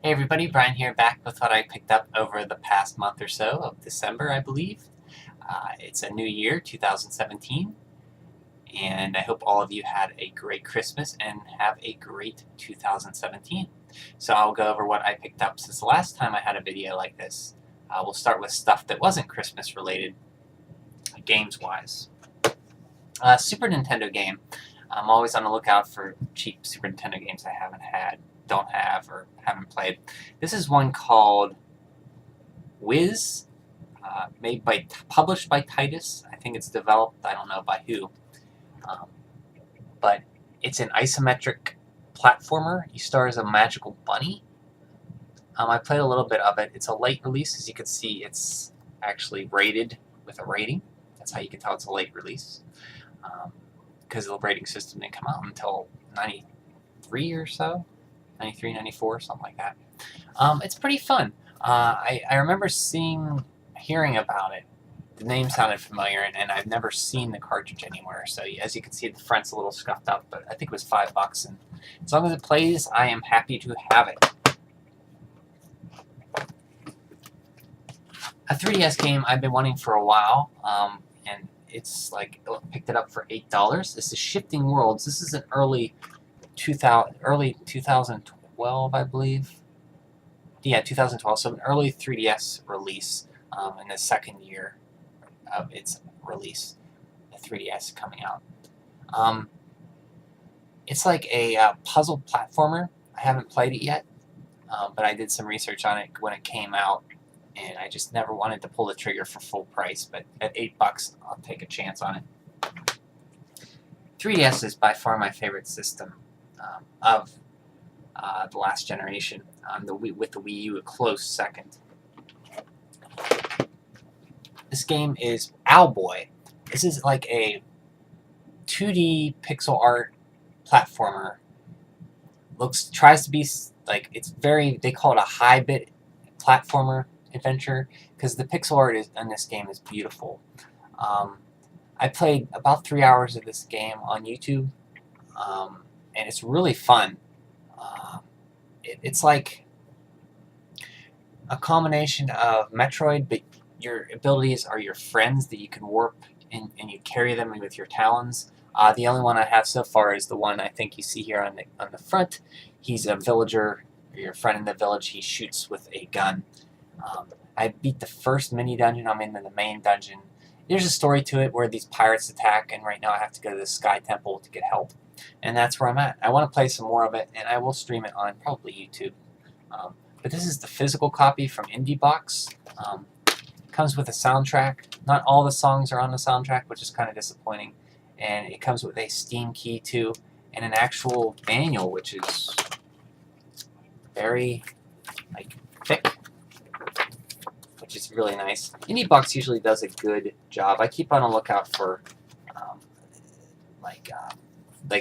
Hey everybody, Brian here, back with what I picked up over the past month or so of December, I believe. It's a new year, 2017, and I hope all of you had a great Christmas and have a great 2017. So I'll go over what I picked up since the last time I had a video like this. We'll start with stuff that wasn't Christmas related, games-wise. Super Nintendo game. I'm always on the lookout for cheap Super Nintendo games I don't have, or haven't played. This is one called Wiz, published by Titus. I think it's developed, I don't know by who. But it's an isometric platformer. You start as a magical bunny. I played a little bit of it. It's a late release. As you can see, it's actually rated with a rating. That's how you can tell it's a late release. Because the rating system didn't come out until 93 or so. 93, 94, something like that. It's pretty fun. I remember hearing about it. The name sounded familiar, and I've never seen the cartridge anywhere. So as you can see, the front's a little scuffed up, but I think it was $5, and as long as it plays, I am happy to have it. A 3DS game I've been wanting for a while, and it's like, picked it up for $8. This is Shifting Worlds. This is an early 2012, I believe. Yeah, 2012. So an early 3DS release in the second year of its release. The 3DS coming out. It's like a puzzle platformer. I haven't played it yet, but I did some research on it when it came out, and I just never wanted to pull the trigger for full price. But at $8, I'll take a chance on it. 3DS is by far my favorite system of the last generation, with the Wii U a close second. This game is Owlboy. This is like a 2D pixel art platformer. Tries to be like, they call it a high-bit platformer adventure, because the pixel art in this game is beautiful. I played about 3 hours of this game on YouTube, and it's really fun. It's like a combination of Metroid, but your abilities are your friends that you can warp, and you carry them with your talons. The only one I have so far is the one I think you see here on the front. He's a villager, or your friend in the village. He shoots with a gun. I beat the first mini dungeon. I'm in the main dungeon. There's a story to it where these pirates attack, and right now I have to go to the Sky Temple to get help. And that's where I'm at. I want to play some more of it, and I will stream it on probably YouTube. But this is the physical copy from IndieBox. Comes with a soundtrack. Not all the songs are on the soundtrack, which is kind of disappointing. And it comes with a Steam key too, and an actual manual, which is very thick, which is really nice. IndieBox usually does a good job. I keep on a lookout for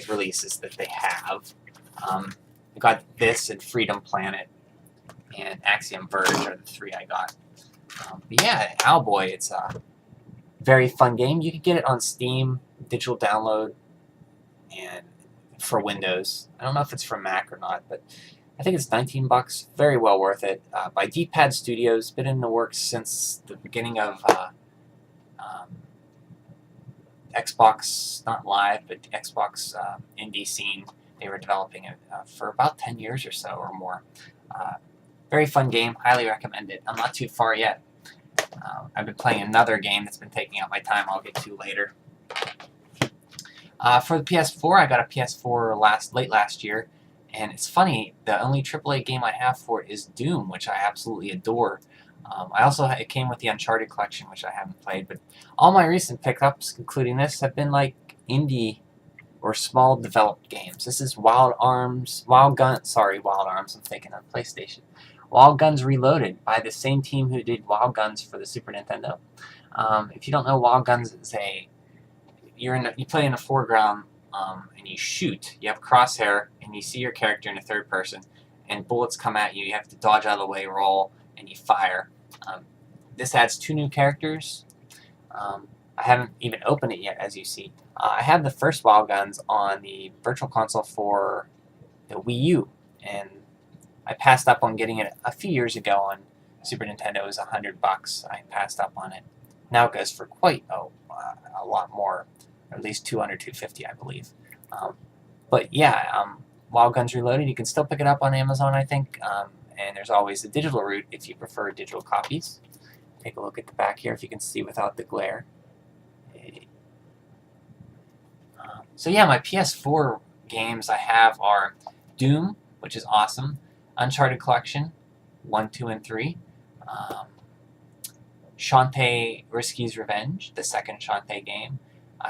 releases that they have. I got this and Freedom Planet and Axiom Verge are the three I got. But yeah, Owlboy, it's a very fun game. You can get it on Steam, digital download, and for Windows. I don't know if it's for Mac or not, but I think it's $19. Very well worth it. By D-Pad Studios, been in the works since the beginning of Xbox, not live, but Xbox indie scene. They were developing it for about 10 years or so or more. Very fun game. Highly recommend it. I'm not too far yet. I've been playing another game that's been taking up my time I'll get to later. For the PS4, I got a PS4 late last year, and it's funny, the only AAA game I have for it is Doom, which I absolutely adore. It came with the Uncharted collection, which I haven't played, but all my recent pickups, including this, have been like indie or small developed games. This is Wild Arms, I'm thinking of PlayStation. Wild Guns Reloaded, by the same team who did Wild Guns for the Super Nintendo. If you don't know, Wild Guns is you play in the foreground, and you shoot. You have a crosshair, and you see your character in the third person, and bullets come at you. You have to dodge out of the way, roll, and you fire. This adds 2 new characters. I haven't even opened it yet, as you see. I have the first Wild Guns on the Virtual Console for the Wii U, and I passed up on getting it a few years ago on Super Nintendo. It was $100. I passed up on it. Now it goes for quite a lot more, or at least 200, 250, I believe. But yeah, Wild Guns Reloaded, you can still pick it up on Amazon, I think. And there's always the digital route if you prefer digital copies. Take a look at the back here if you can see without the glare. So yeah, my PS4 games I have are Doom, which is awesome, Uncharted Collection, 1, 2, and 3, Shantae Risky's Revenge, the second Shantae game,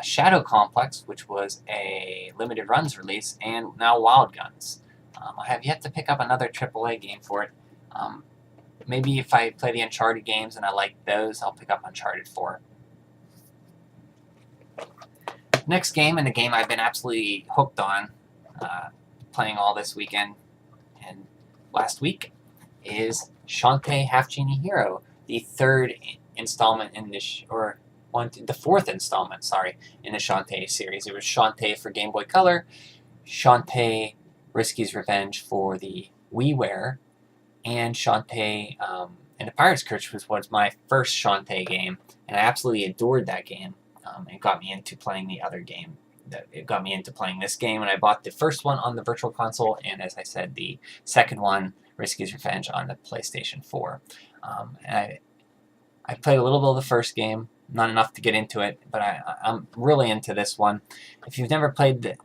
Shadow Complex, which was a limited runs release, and now Wild Guns. I have yet to pick up another AAA game for it. Maybe if I play the Uncharted games and I like those, I'll pick up Uncharted 4. Next game, and the game I've been absolutely hooked on, playing all this weekend and last week, is Shantae Half Genie Hero, the third installment in this, the fourth installment, sorry, in the Shantae series. It was Shantae for Game Boy Color, Shantae Risky's Revenge for the WiiWare, and Shantae and the Pirate's Curse was my first Shantae game, and I absolutely adored that game. It got me into playing the other game. It got me into playing this game, and I bought the first one on the Virtual Console, and as I said, the second one, Risky's Revenge, on the PlayStation 4. And I played a little bit of the first game, not enough to get into it, but I'm really into this one. If you've never played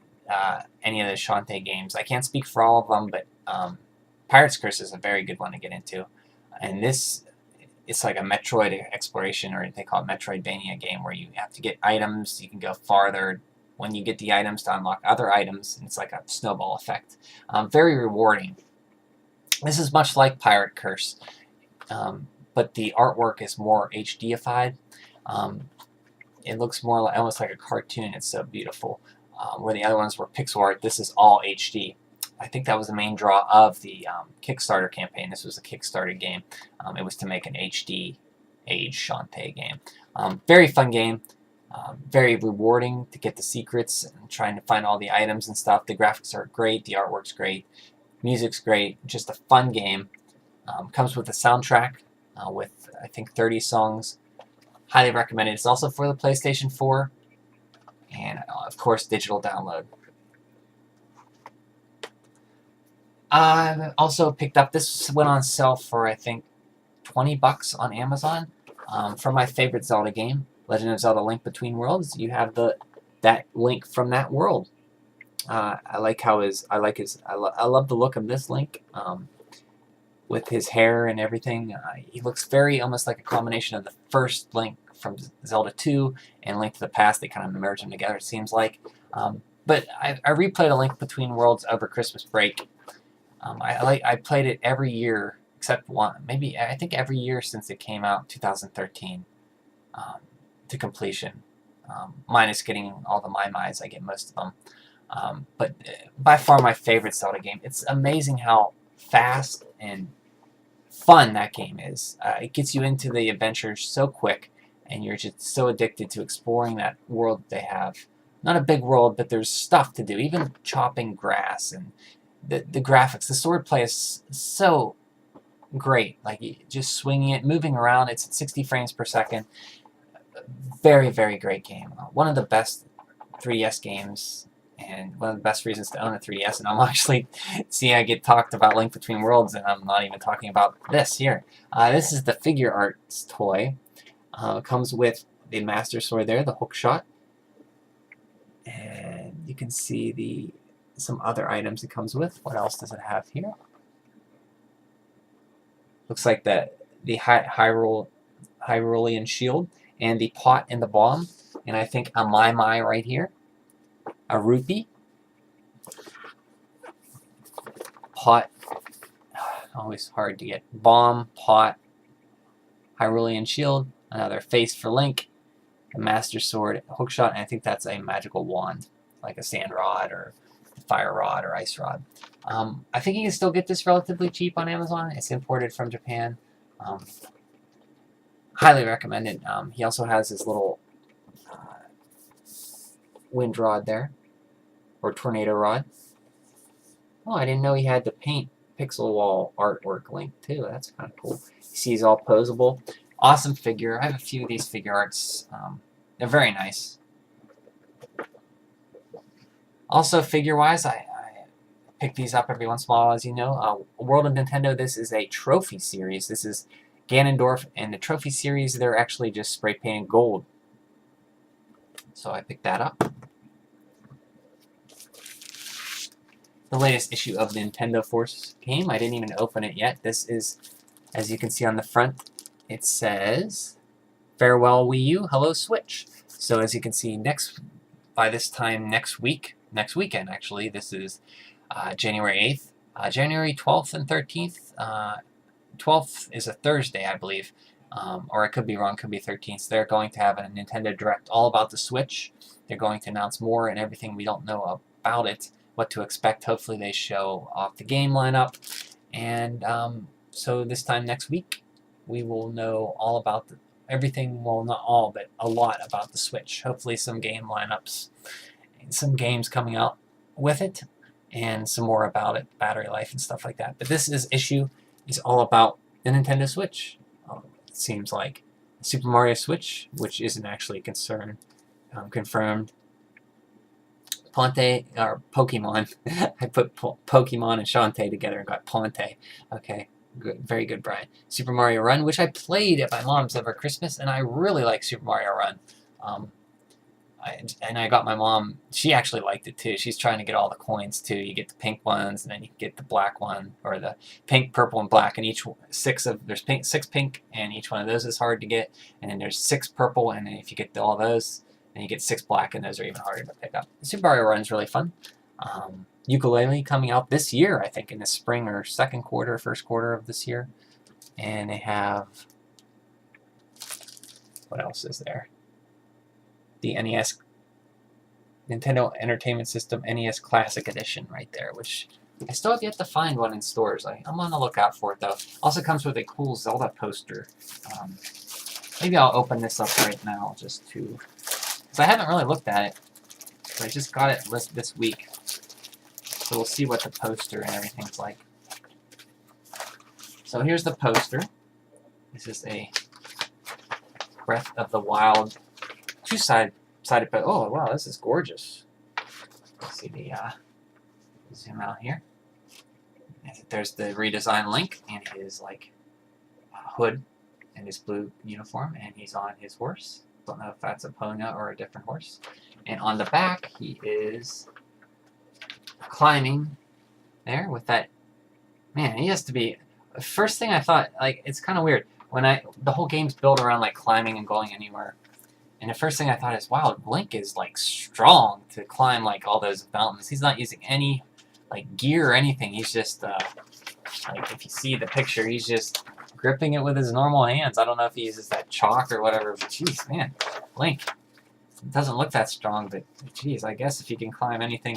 any of the Shantae games, I can't speak for all of them, but Pirate's Curse is a very good one to get into. And this, it's like a Metroid exploration, or they call it Metroidvania game, where you have to get items, you can go farther when you get the items to unlock other items, and it's like a snowball effect. Very rewarding. This is much like Pirate Curse, but the artwork is more HD-ified. It looks more like, almost like a cartoon. It's so beautiful. Where the other ones were pixel art, this is all HD. I think that was the main draw of the Kickstarter campaign. This was a Kickstarter game. It was to make an HD age Shantae game. Very fun game. Very rewarding to get the secrets and trying to find all the items and stuff. The graphics are great. The artwork's great. Music's great. Just a fun game. Comes with a soundtrack with, I think, 30 songs. Highly recommended. It's also for the PlayStation 4. And, of course, digital download. I also picked up, this went on sale for, I think, $20 on Amazon. For my favorite Zelda game, Legend of Zelda: Link Between Worlds. You have that Link from that world. I love the look of this Link, with his hair and everything. He looks very almost like a combination of the first Link from Zelda 2 and Link to the Past. They kind of merge them together, it seems like. But I replayed A Link Between Worlds over Christmas break. I played it every year except one, maybe I think every year since it came out, 2013, to completion. Minus getting all the My-Mys, I get most of them. But by far my favorite Zelda game. It's amazing how fast and fun that game is. It gets you into the adventure so quick, and you're just so addicted to exploring that world they have. Not a big world, but there's stuff to do, even chopping grass, and the graphics. The swordplay is so great. Like, just swinging it, moving around. It's at 60 frames per second. Very, very great game. One of the best 3DS games, and one of the best reasons to own a 3DS. And I'm actually, see, I get talked about Link Between Worlds, and I'm not even talking about this here. This is the Figure Arts toy. It comes with the Master Sword there, the hook shot. And you can see some other items it comes with. What else does it have here? Looks like the Hyrulean shield, and the pot and the bomb, and I think a My right here, a rupee, pot, always hard to get, bomb, pot, Hyrulean shield, another face for Link, a Master Sword, hookshot, and I think that's a magical wand, like a sand rod or fire rod or ice rod. I think you can still get this relatively cheap on Amazon. It's imported from Japan. Highly recommended. He also has his little wind rod there, or tornado rod. Oh, I didn't know he had the pixel wall artwork Link too. That's kind of cool. You see he's all posable. Awesome figure. I have a few of these figure arts. They're very nice. Also, figure-wise, I pick these up every once in a while, as you know. World of Nintendo, this is a trophy series. This is Ganondorf, and the trophy series, they're actually just spray painted gold. So I picked that up. The latest issue of the Nintendo Force game. I didn't even open it yet. This is, as you can see on the front, it says, "Farewell Wii U, hello Switch." So as you can see, by this time next weekend actually, this is January 8th. January 12th and 13th. 12th is a Thursday, I believe. Or I could be wrong, could be 13th. So they're going to have a Nintendo Direct all about the Switch. They're going to announce more and everything we don't know about it, what to expect. Hopefully they show off the game lineup. And so this time next week, we will know all about everything, well, not all, but a lot about the Switch. Hopefully some game lineups, some games coming out with it, and some more about it, battery life and stuff like that. But this issue is all about the Nintendo Switch. It seems like Super Mario Switch, which isn't actually confirmed. Ponte, or Pokemon. I put Pokemon and Shantae together and got Ponte. Okay, good, very good, Brian. Super Mario Run, which I played at my mom's over Christmas, and I really like Super Mario Run. I got my mom, she actually liked it too. She's trying to get all the coins too. You get the pink ones, and then you get the black one, or the pink, purple, and black. And there's six pink, and each one of those is hard to get. And then there's 6 purple, and then if you get all those, then you get 6 black, and those are even harder to pick up. Super Mario Run is really fun. Ukulele coming out this year, I think, in the spring or second quarter, first quarter of this year. And they have, what else is there? The NES, Nintendo Entertainment System NES Classic Edition right there, which I still have yet to find one in stores. I'm on the lookout for it, though. Also comes with a cool Zelda poster. Maybe I'll open this up right now, just to, because I haven't really looked at it. So I just got it this week. So we'll see what the poster and everything's like. So here's the poster. This is a Breath of the Wild two-sided, but oh wow, this is gorgeous. Let's see the zoom out here. There's the redesigned Link and his hood and his blue uniform, and he's on his horse. Don't know if that's a Pona or a different horse. And on the back, he is climbing there with that. Man, he has to be. First thing I thought, it's kind of weird when the whole game's built around climbing and going anywhere. And the first thing I thought is, wow, Link is strong to climb all those mountains. He's not using any gear or anything. He's just if you see the picture, he's just gripping it with his normal hands. I don't know if he uses that chalk or whatever, but jeez, man, Link doesn't look that strong. But jeez, I guess if you can climb anything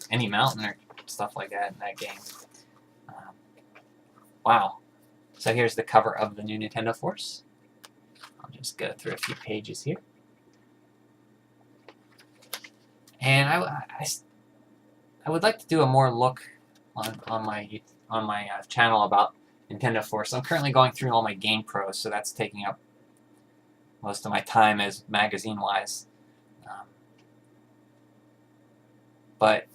any mountain or stuff like that in that game, wow. So here's the cover of the new Nintendo Force. I'll just go through a few pages here. And I would like to do a more look on my channel about Nintendo Force. I'm currently going through all my Game Pros, so that's taking up most of my time as magazine-wise. But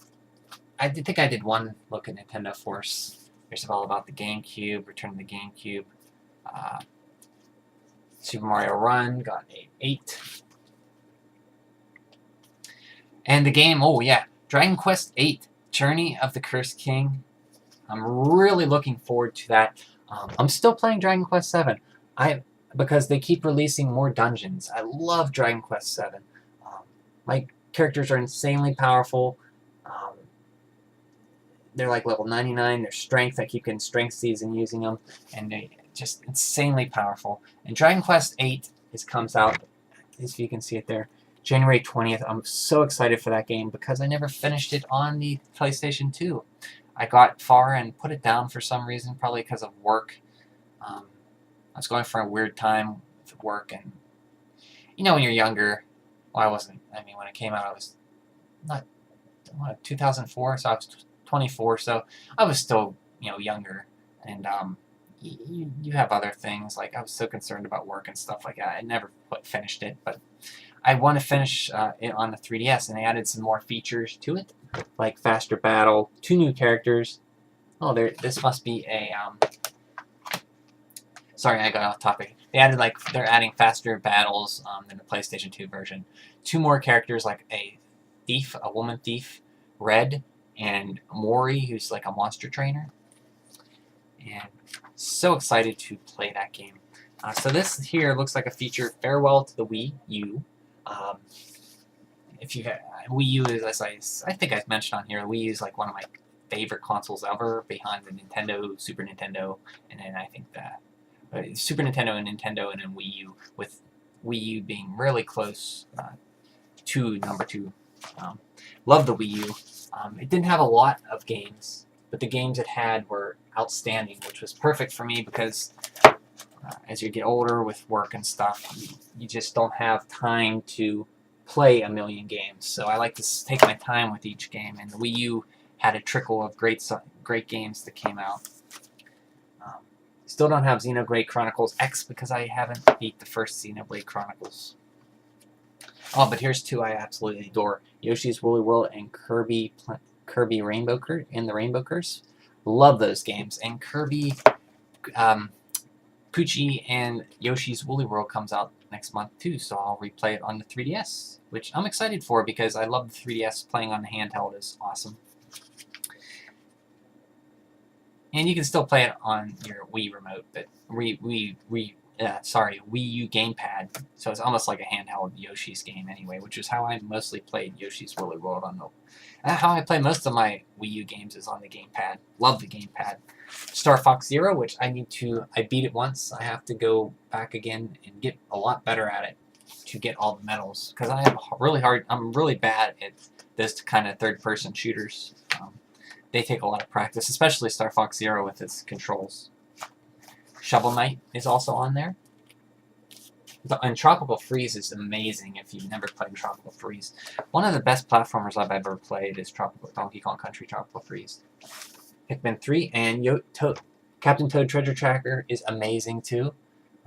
I think I did one look at Nintendo Force. There's all about the GameCube, Return to the GameCube. Super Mario Run got an 8. And the game, oh yeah, Dragon Quest VIII, Journey of the Cursed King. I'm really looking forward to that. I'm still playing Dragon Quest VII, because they keep releasing more dungeons. I love Dragon Quest VII. My characters are insanely powerful. They're level 99. Their strength, I keep getting strength seeds and using them, and they just insanely powerful. And Dragon Quest VIII comes out, as you can see it there, January 20th. I'm so excited for that game because I never finished it on the PlayStation 2. I got far and put it down for some reason, probably because of work. I was going for a weird time with work, and when you're younger, well, I wasn't. I mean, when it came out, I was 2004, so I was 24, so I was still younger, and you have other things. Like, I was so concerned about work and stuff like that. I never finished it, but I want to finish it on the 3DS, and they added some more features to it, like faster battle, 2 new characters. Oh, this must be a sorry, I got off topic. They're adding faster battles than the PlayStation 2 version. 2 more characters, like a thief, a woman thief, Red, and Mori, who's like a monster trainer. And so excited to play that game. So this here looks like a feature. Farewell to the Wii U. If you have Wii U, as I think I've mentioned on here, Wii U is like one of my favorite consoles ever, behind the Nintendo, Super Nintendo, and then I think that Super Nintendo and Nintendo, and then Wii U, with Wii U being really close to number 2. Love the Wii U. It didn't have a lot of games, but the games it had were outstanding, which was perfect for me because as you get older with work and stuff, you just don't have time to play a million games. So I like to take my time with each game, and the Wii U had a trickle of great games that came out. Still don't have Xenoblade Chronicles X because I haven't beat the first Xenoblade Chronicles. Oh, but here's 2 I absolutely adore: Yoshi's Woolly World and Kirby Rainbow Curse and the Rainbow Curse. Love those games. And Kirby, Poochie and Yoshi's Woolly World comes out next month too, so I'll replay it on the 3DS, which I'm excited for because I love the 3DS. Playing on the handheld is awesome. And you can still play it on your Wii remote, but Wii U gamepad. So it's almost like a handheld Yoshi's game anyway, which is how I mostly played Yoshi's Woolly World on the. How I play most of my Wii U games is on the gamepad. Love the gamepad. Star Fox Zero, which I beat it once. I have to go back again and get a lot better at it to get all the medals, because I'm really bad at this kind of third-person shooters. They take a lot of practice, especially Star Fox Zero with its controls. Shovel Knight is also on there. And Tropical Freeze is amazing if you've never played Tropical Freeze. One of the best platformers I've ever played is Donkey Kong Country Tropical Freeze. Pikmin 3 and Captain Toad Treasure Tracker is amazing too.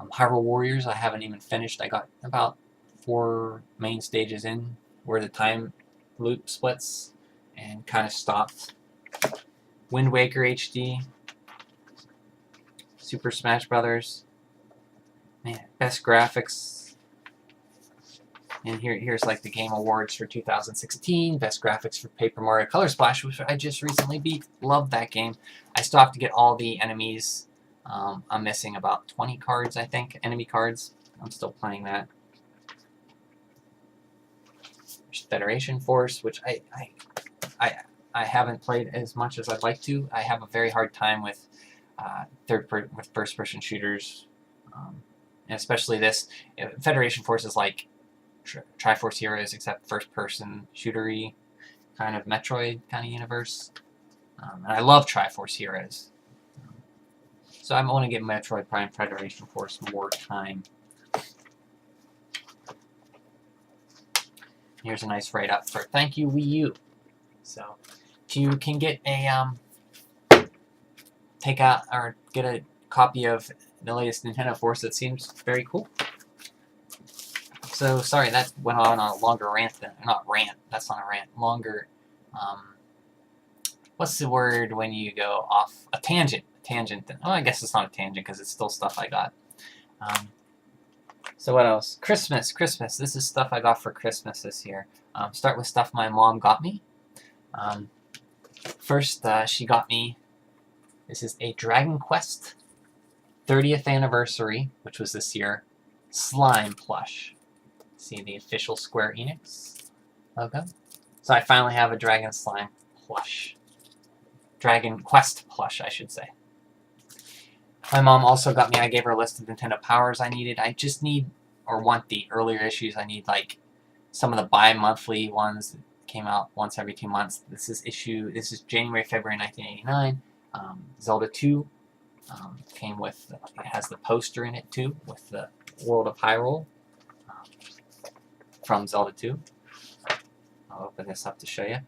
Hyrule Warriors I haven't even finished. I got about 4 main stages in where the time loop splits and kind of stopped. Wind Waker HD, Super Smash Brothers, man, best graphics. And here's like the Game Awards for 2016, best graphics for Paper Mario Color Splash, which I just recently beat. Love that game. I still have to get all the enemies. I'm missing about 20 cards, I think, enemy cards. I'm still playing that. Federation Force, which I haven't played as much as I'd like to. I have a very hard time with first-person shooters, and especially this. Federation Force is like Triforce Heroes, except first-person shootery, kind of Metroid kind of universe. And I love Triforce Heroes, so I want to give Metroid Prime Federation Force more time. Here's a nice write-up for thank you Wii U. So if you can get a take out or get a copy of the latest Nintendo Force, that seems very cool. So sorry that went on a longer rant than not rant. That's not a rant. Longer. What's the word when you go off a tangent? Tangent. Oh, I guess it's not a tangent because it's still stuff I got. So what else? Christmas. This is stuff I got for Christmas this year. Start with stuff my mom got me. First, she got me, this is a Dragon Quest 30th anniversary, which was this year, slime plush. See the official Square Enix logo? So I finally have a Dragon Slime plush. Dragon Quest plush, I should say. My mom also got me, I gave her a list of Nintendo Powers I needed. I just need, or want the earlier issues. I need like some of the bi-monthly ones that came out once every 2 months. This is January, February 1989. Zelda 2 came with, it has the poster in it too, with the World of Hyrule from Zelda 2. I'll open this up to show you.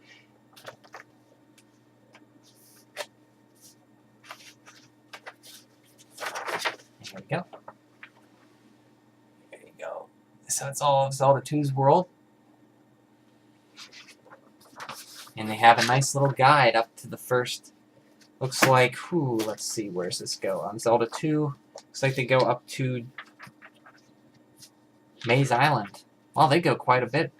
So it's all of Zelda 2's world. And they have a nice little guide up to the first. Looks like, let's see, where's this go? On Zelda 2, looks like they go up to Maze Island. Well, they go quite a bit.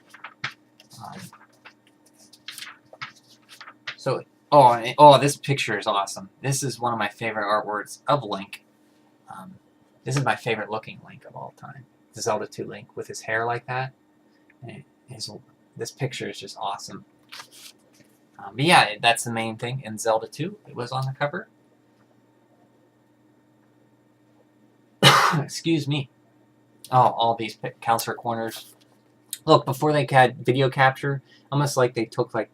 This picture is awesome. This is one of my favorite artworks of Link. This is my favorite looking Link of all time. The Zelda 2 Link with his hair like that. And this picture is just awesome. But yeah, that's the main thing in Zelda 2. It was on the cover. Excuse me. Oh, all these counts for corners. Look, before they had video capture, almost like they took like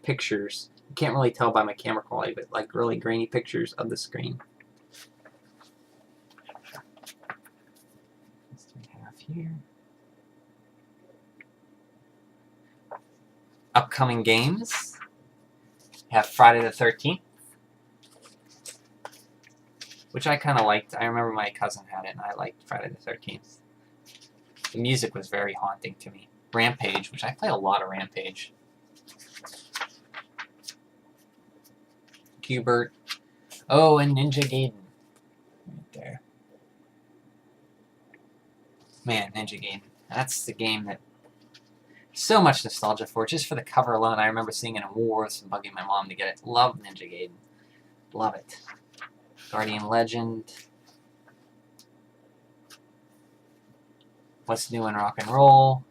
pictures. You can't really tell by my camera quality, but like really grainy pictures of the screen. What do we have here? Upcoming games. We have Friday the 13th, which I kind of liked. I remember my cousin had it, and I liked Friday the 13th. The music was very haunting to me. Rampage, which I played a lot of Rampage. Qbert. Oh, and Ninja Gaiden. Right there. Man, Ninja Gaiden. That's the game that... So much nostalgia for, just for the cover alone. I remember seeing it in Wars and bugging my mom to get it. Love Ninja Gaiden. Love it. Guardian Legend. What's New in Rock and Roll.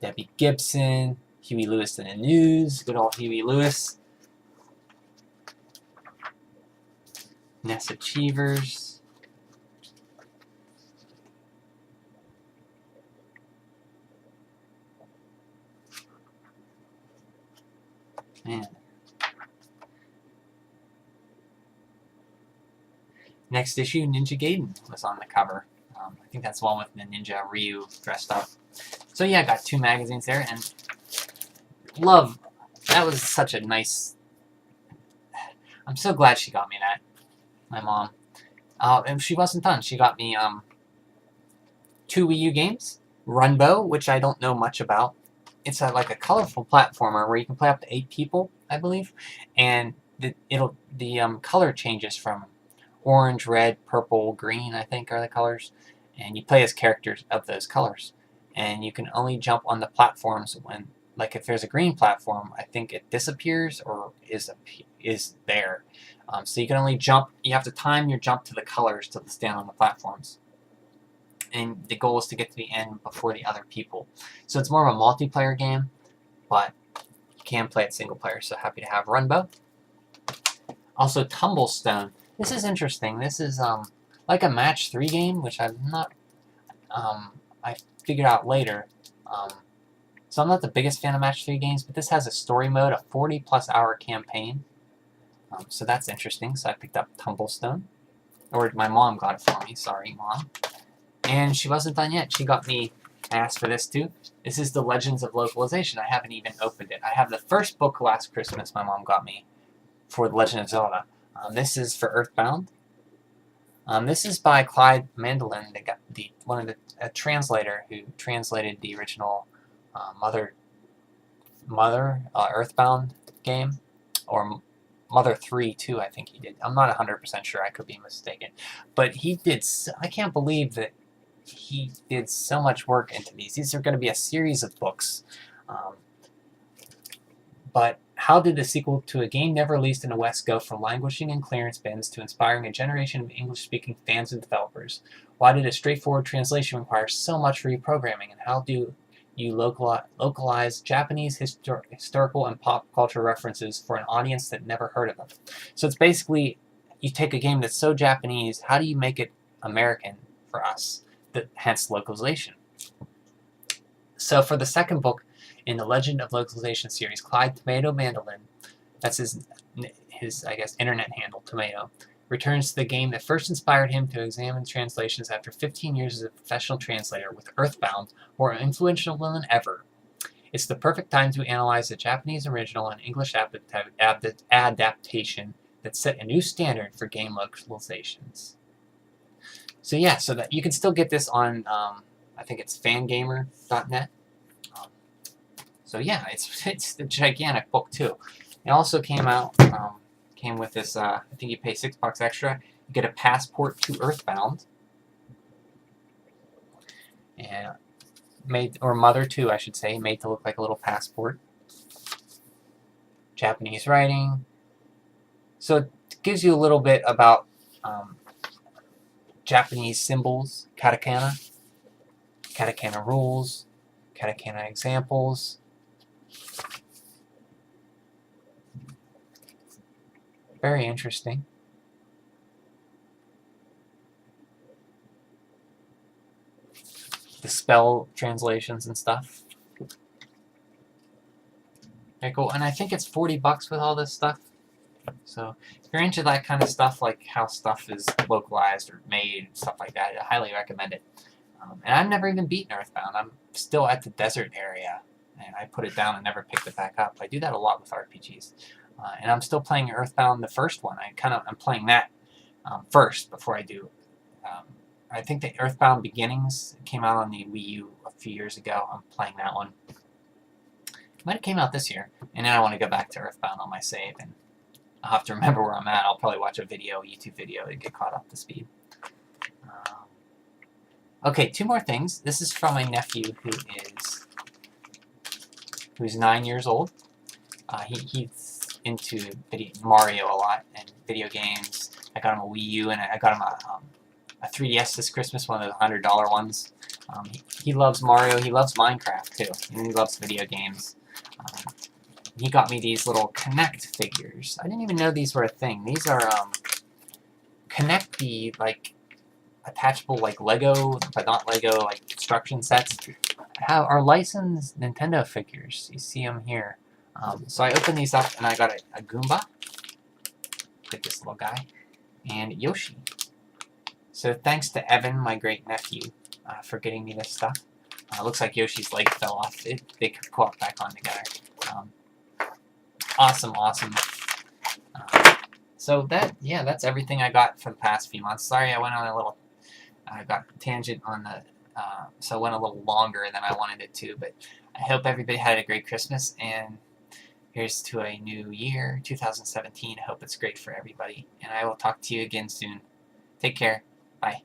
Debbie Gibson. Huey Lewis in the News. Good old Huey Lewis. Ness Achievers. Man. Next issue, Ninja Gaiden was on the cover. I think that's the one with the Ninja Ryu dressed up. So yeah, I got 2 magazines there, and love, that was such a nice... I'm so glad she got me that, my mom. And she wasn't done. She got me 2 Wii U games. Runbow, which I don't know much about. It's like a colorful platformer where you can play up to 8 people, I believe, and the color changes from orange, red, purple, green, I think are the colors, and you play as characters of those colors, and you can only jump on the platforms when, like, if there's a green platform, I think it disappears or is there, so you can only jump. You have to time your jump to the colors to stand on the platforms. And the goal is to get to the end before the other people. So it's more of a multiplayer game, but you can play it single player, so happy to have Runbow. Also, Tumblestone. This is interesting. This is like a match 3 game, which I'm not... I figured out later. So I'm not the biggest fan of match 3 games, but this has a story mode, a 40-plus hour campaign. So that's interesting, so I picked up Tumblestone. Or my mom got it for me, sorry, Mom. And she wasn't done yet. She got me, I asked for this too. This is the Legends of Localization. I haven't even opened it. I have the first book last Christmas my mom got me for The Legend of Zelda. This is for Earthbound. This is by Clyde Mandelin, a translator who translated the original Earthbound game, or Mother 3 too, I think he did. I'm not 100% sure, I could be mistaken. But he did, I can't believe that he did so much work into these. These are going to be a series of books. But how did the sequel to a game never released in the West go from languishing in clearance bins to inspiring a generation of English-speaking fans and developers? Why did a straightforward translation require so much reprogramming? And how do you localize Japanese historical and pop culture references for an audience that never heard of them? So it's basically, you take a game that's so Japanese, how do you make it American for us? Hence localization. So for the second book in the Legend of Localization series, Clyde Tomato Mandolin, that's his I guess, internet handle, Tomato, returns to the game that first inspired him to examine translations after 15 years as a professional translator, with Earthbound more influential than ever. It's the perfect time to analyze the Japanese original and English adaptation that set a new standard for game localizations. So yeah, so that you can still get this on I think it's fangamer.net. So yeah, it's a gigantic book too. It also came with this. I think you pay $6 extra. You get a passport to Earthbound, and Mother 2, I should say, made to look like a little passport. Japanese writing. So it gives you a little bit about Japanese symbols, katakana rules, katakana examples. Very interesting. The spell translations and stuff. Very cool. And I think it's $40 with all this stuff. So if you're into that kind of stuff, like how stuff is localized or made, stuff like that, I highly recommend it. And I've never even beaten Earthbound. I'm still at the desert area, and I put it down and never picked it back up. I do that a lot with RPGs. And I'm still playing Earthbound, the first one. I'm playing that first before I do. I think the Earthbound Beginnings came out on the Wii U a few years ago. I'm playing that one. It might have came out this year, and then I want to go back to Earthbound on my save, and I'll have to remember where I'm at. I'll probably watch a YouTube video to get caught up to speed. Okay, 2 more things. This is from my nephew who's 9 years old. He's into Mario a lot and video games. I got him a Wii U, and I got him a 3DS this Christmas, one of those $100 ones. He loves Mario. He loves Minecraft too, and he loves video games. He got me these little Connect figures. I didn't even know these were a thing. These are Connect, the attachable Lego, but not Lego, construction sets. Are licensed Nintendo figures. You see them here. So I opened these up, and I got a Goomba, like this little guy, and Yoshi. So thanks to Evan, my great nephew, for getting me this stuff. Looks like Yoshi's leg fell off. They could pop back on together. Awesome. So that's everything I got for the past few months. Sorry, I went on a little, got tangent on the, so it went a little longer than I wanted it to. But I hope everybody had a great Christmas, and here's to a new year, 2017. I hope it's great for everybody, and I will talk to you again soon. Take care. Bye.